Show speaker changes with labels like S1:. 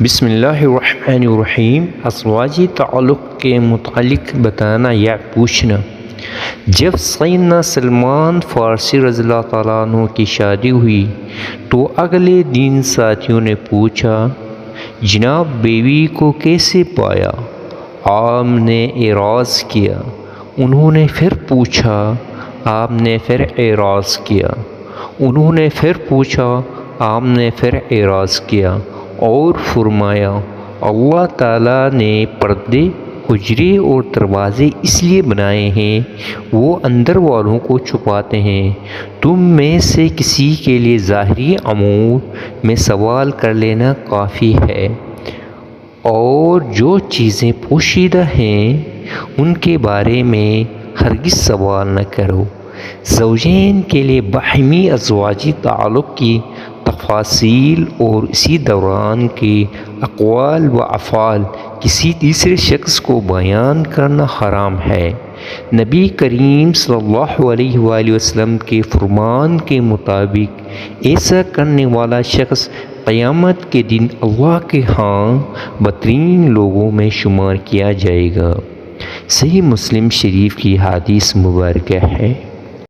S1: بسم اللہ الرحمن الرحیم۔ ازواجی تعلق کے متعلق بتانا یا پوچھنا۔ جب سیدنا سلمان فارسی رضی اللہ تعالیٰ عنہ کی شادی ہوئی تو اگلے دن ساتھیوں نے پوچھا، جناب بیوی کو کیسے پایا؟ آپ نے اعراض کیا۔ انہوں نے پھر پوچھا، آپ نے پھر اعراض کیا۔ انہوں نے پھر پوچھا، آپ نے پھر اعراض کیا اور فرمایا، اللہ تعالیٰ نے پردے، حجرے اور دروازے اس لیے بنائے ہیں وہ اندر والوں کو چھپاتے ہیں۔ تم میں سے کسی کے لیے ظاہری امور میں سوال کر لینا کافی ہے، اور جو چیزیں پوشیدہ ہیں ان کے بارے میں ہرگز سوال نہ کرو۔ زوجین کے لیے باہمی ازواجی تعلق کی تفاصیل اور اسی دوران کے اقوال و افعال کسی تیسرے شخص کو بیان کرنا حرام ہے۔ نبی کریم صلی اللہ علیہ وآلہ وسلم کے فرمان کے مطابق ایسا کرنے والا شخص قیامت کے دن اللہ کے ہاں بدترین لوگوں میں شمار کیا جائے گا۔ صحیح مسلم شریف کی حدیث مبارکہ ہے۔